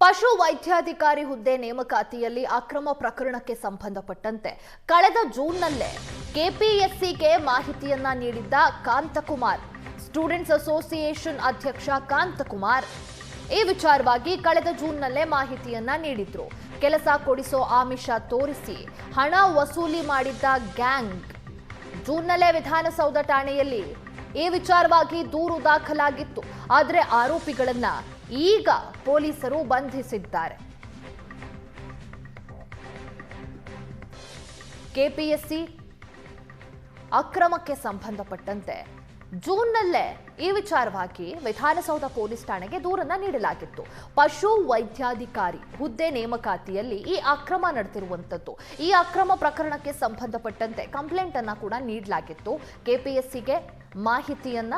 ಪಶು ವೈದ್ಯಾಧಿಕಾರಿ ಹುದ್ದೆ ನೇಮಕಾತಿಯಲ್ಲಿ ಅಕ್ರಮ ಪ್ರಕರಣಕ್ಕೆ ಸಂಬಂಧಪಟ್ಟಂತೆ ಕಳೆದ ಜೂನ್ನಲ್ಲೇ ಕೆಪಿಎಸ್ಸಿಗೆ ಮಾಹಿತಿಯನ್ನ ನೀಡಿದ್ದ ಕಾಂತಕುಮಾರ್, ಸ್ಟೂಡೆಂಟ್ಸ್ ಅಸೋಸಿಯೇಷನ್ ಅಧ್ಯಕ್ಷ ಕಾಂತಕುಮಾರ್ ಈ ವಿಚಾರವಾಗಿ ಕಳೆದ ಜೂನ್ನಲ್ಲೇ ಮಾಹಿತಿಯನ್ನ ನೀಡಿದ್ರು. ಕೆಲಸ ಕೊಡಿಸೋ ಆಮಿಷ ತೋರಿಸಿ ಹಣ ವಸೂಲಿ ಮಾಡಿದ್ದ ಗ್ಯಾಂಗ್ ಜೂನ್ನಲ್ಲೇ ವಿಧಾನಸೌಧ ಠಾಣೆಯಲ್ಲಿ ಈ ವಿಚಾರವಾಗಿ ದೂರು ದಾಖಲಾಗಿತ್ತು. ಆದರೆ ಆರೋಪಿಗಳನ್ನ ಈಗ ಪೊಲೀಸರು ಬಂಧಿಸಿದ್ದಾರೆ. ಕೆಪಿಎಸ್ಸಿ ಅಕ್ರಮಕ್ಕೆ ಸಂಬಂಧಪಟ್ಟಂತೆ ಜೂನ್ನಲ್ಲೇ ಈ ವಿಚಾರವಾಗಿ ವಿಧಾನಸೌಧ ಪೊಲೀಸ್ ಠಾಣೆಗೆ ದೂರನ್ನ ನೀಡಲಾಗಿತ್ತು. ಪಶು ವೈದ್ಯಾಧಿಕಾರಿ ಹುದ್ದೆ ನೇಮಕಾತಿಯಲ್ಲಿ ಈ ಅಕ್ರಮ ನಡೆದಿರುವಂತದ್ದು. ಈ ಅಕ್ರಮ ಪ್ರಕರಣಕ್ಕೆ ಸಂಬಂಧಪಟ್ಟಂತೆ ಕಂಪ್ಲೇಂಟ್ ಅನ್ನ ಕೂಡ ನೀಡಲಾಗಿತ್ತು. ಕೆಪಿಎಸ್ಸಿಗೆ ಮಾಹಿತಿಯನ್ನ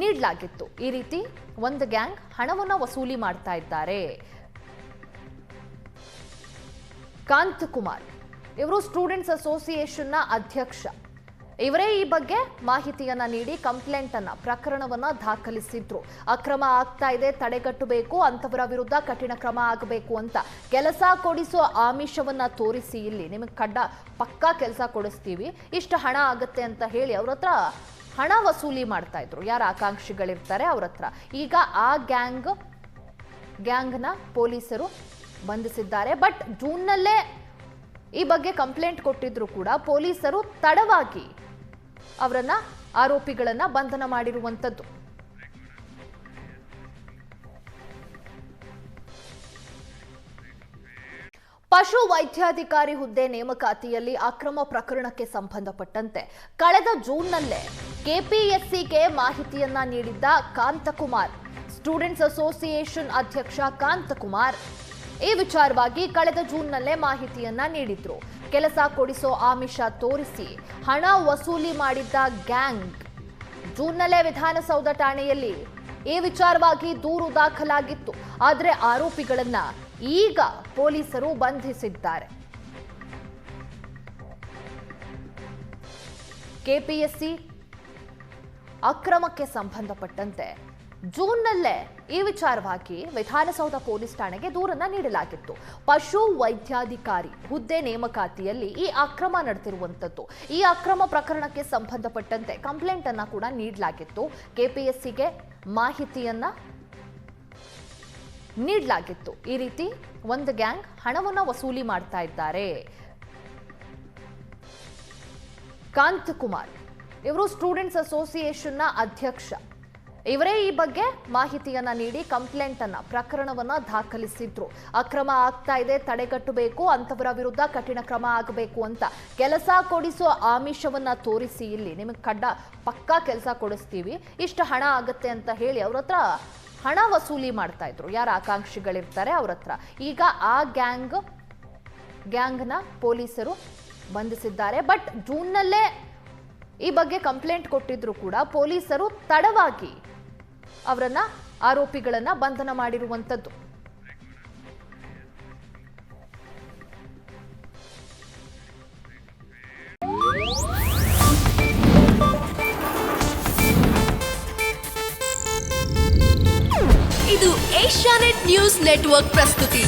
ನೀಡಲಾಗಿತ್ತು. ಈ ರೀತಿ ಒಂದು ಗ್ಯಾಂಗ್ ಹಣವನ್ನ ವಸೂಲಿ ಮಾಡ್ತಾ ಇದ್ದಾರೆ. ಕಾಂತಕುಮಾರ್ ಇವರು ಸ್ಟೂಡೆಂಟ್ಸ್ ಅಸೋಸಿಯೇಷನ್ನ ಅಧ್ಯಕ್ಷ. ಇವರೇ ಈ ಬಗ್ಗೆ ಮಾಹಿತಿಯನ್ನ ನೀಡಿ ಕಂಪ್ಲೇಂಟ್ ಅನ್ನ ಪ್ರಕರಣವನ್ನ ದಾಖಲಿಸಿದ್ರು. ಅಕ್ರಮ ಆಗ್ತಾ ಇದೆ, ತಡೆಗಟ್ಟಬೇಕು, ಅಂತವರ ವಿರುದ್ಧ ಕಠಿಣ ಕ್ರಮ ಆಗಬೇಕು ಅಂತ ಕೆಲಸ ಕೊಡಿಸೋ ಆಮಿಷವನ್ನ ತೋರಿಸಿ ಇಲ್ಲಿ ನಿಮಗೆ ಪಕ್ಕಾ ಕೆಲಸ ಕೊಡಿಸ್ತೀವಿ, ಇಷ್ಟು ಹಣ ಆಗುತ್ತೆ ಅಂತ ಹೇಳಿ ಅವ್ರ ಹತ್ರ ಹಣ ವಸೂಲಿ ಮಾಡ್ತಾ ಇದ್ರು. ಯಾರು ಆಕಾಂಕ್ಷಿಗಳಿರ್ತಾರೆ ಅವ್ರ ಹತ್ರ. ಈಗ ಆ ಗ್ಯಾಂಗ್ನ ಪೊಲೀಸರು ಬಂಧಿಸಿದ್ದಾರೆ. ಬಟ್ ಜೂನ್ನಲ್ಲೇ ಈ ಬಗ್ಗೆ ಕಂಪ್ಲೇಂಟ್ ಕೊಟ್ಟಿದ್ರು ಕೂಡ ಪೊಲೀಸರು ತಡವಾಗಿ ಅವರನ್ನ ಆರೋಪಿಗಳನ್ನ ಬಂಧನ ಮಾಡಿರುವಂತದ್ದು. ಪಶು ವೈದ್ಯಾಧಿಕಾರಿ ಹುದ್ದೆ ನೇಮಕಾತಿಯಲ್ಲಿ ಅಕ್ರಮ ಪ್ರಕರಣಕ್ಕೆ ಸಂಬಂಧಪಟ್ಟಂತೆ ಕಳೆದ ಜೂನ್ನಲ್ಲೇ ಕೆಪಿಎಸ್ಸಿಗೆ ಮಾಹಿತಿಯನ್ನ ನೀಡಿದ್ದ ಕಾಂತಕುಮಾರ್, ಸ್ಟೂಡೆಂಟ್ಸ್ ಅಸೋಸಿಯೇಷನ್ ಅಧ್ಯಕ್ಷ ಕಾಂತಕುಮಾರ್ ಈ ವಿಚಾರವಾಗಿ ಕಳೆದ ಜೂನ್ನಲ್ಲೇ ಮಾಹಿತಿಯನ್ನ ನೀಡಿದ್ರು. ಕೆಲಸ ಕೊಡಿಸೋ ಆಮಿಷ ತೋರಿಸಿ ಹಣ ವಸೂಲಿ ಮಾಡಿದ್ದ ಗ್ಯಾಂಗ್ ಜೂನ್ನಲ್ಲೇ ವಿಧಾನಸೌಧ ಠಾಣೆಯಲ್ಲಿ ಈ ವಿಚಾರವಾಗಿ ದೂರು ದಾಖಲಾಗಿತ್ತು. ಆದರೆ ಆರೋಪಿಗಳನ್ನ ಈಗ ಪೊಲೀಸರು ಬಂಧಿಸಿದ್ದಾರೆ. ಕೆಪಿಎಸ್ಸಿ ಅಕ್ರಮಕ್ಕೆ ಸಂಬಂಧಪಟ್ಟಂತೆ ಜೂನ್ನಲ್ಲೇ ಈ ವಿಚಾರವಾಗಿ ವಿಧಾನಸೌಧ ಪೊಲೀಸ್ ಠಾಣೆಗೆ ದೂರನ್ನ ನೀಡಲಾಗಿತ್ತು. ಪಶು ವೈದ್ಯಾಧಿಕಾರಿ ಹುದ್ದೆ ನೇಮಕಾತಿಯಲ್ಲಿ ಈ ಅಕ್ರಮ ನಡೆದಿರುವಂತದ್ದು. ಈ ಅಕ್ರಮ ಪ್ರಕರಣಕ್ಕೆ ಸಂಬಂಧಪಟ್ಟಂತೆ ಕಂಪ್ಲೇಂಟ್ ಅನ್ನ ಕೂಡ ನೀಡಲಾಗಿತ್ತು. ಕೆಪಿಎಸ್ಸಿಗೆ ಮಾಹಿತಿಯನ್ನ ನೀಡಲಾಗಿತ್ತು. ಈ ರೀತಿ ಒಂದು ಗ್ಯಾಂಗ್ ಹಣವನ್ನ ವಸೂಲಿ ಮಾಡ್ತಾ ಇದ್ದಾರೆ. ಕಾಂತಕುಮಾರ್ ಇವರು ಸ್ಟೂಡೆಂಟ್ಸ್ ಅಸೋಸಿಯೇಷನ್ನ ಅಧ್ಯಕ್ಷ. ಇವರೇ ಈ ಬಗ್ಗೆ ಮಾಹಿತಿಯನ್ನ ನೀಡಿ ಕಂಪ್ಲೇಂಟ್ ಅನ್ನ ಪ್ರಕರಣವನ್ನ ದಾಖಲಿಸಿದ್ರು. ಅಕ್ರಮ ಆಗ್ತಾ ಇದೆ, ತಡೆಗಟ್ಟಬೇಕು, ಅಂತವರ ವಿರುದ್ಧ ಕಠಿಣ ಕ್ರಮ ಆಗಬೇಕು ಅಂತ ಕೆಲಸ ಕೊಡಿಸೋ ಆಮಿಷವನ್ನ ತೋರಿಸಿ ಇಲ್ಲಿ ನಿಮಗೆ ಪಕ್ಕಾ ಕೆಲಸ ಕೊಡಿಸ್ತೀವಿ, ಇಷ್ಟು ಹಣ ಆಗುತ್ತೆ ಅಂತ ಹೇಳಿ ಅವ್ರ ಹತ್ರ ಹಣ ವಸೂಲಿ ಮಾಡ್ತಾ ಇದ್ರು. ಯಾರು ಆಕಾಂಕ್ಷಿಗಳಿರ್ತಾರೆ ಅವ್ರ ಹತ್ರ. ಈಗ ಆ ಗ್ಯಾಂಗ್ನ ಪೊಲೀಸರು ಬಂಧಿಸಿದ್ದಾರೆ. ಬಟ್ ಜೂನ್ನಲ್ಲೇ ಈ ಬಗ್ಗೆ ಕಂಪ್ಲೇಂಟ್ ಕೊಟ್ಟಿದ್ರು ಕೂಡ ಪೊಲೀಸರು ತಡವಾಗಿ ಅವರನ್ನ ಆರೋಪಿಗಳನ್ನ ಬಂಧನ ಮಾಡಿರುವಂತದ್ದು. ಇದು ಏಷ್ಯಾನೆಟ್ ನ್ಯೂಸ್ ನೆಟ್ವರ್ಕ್ ಪ್ರಸ್ತುತಿ.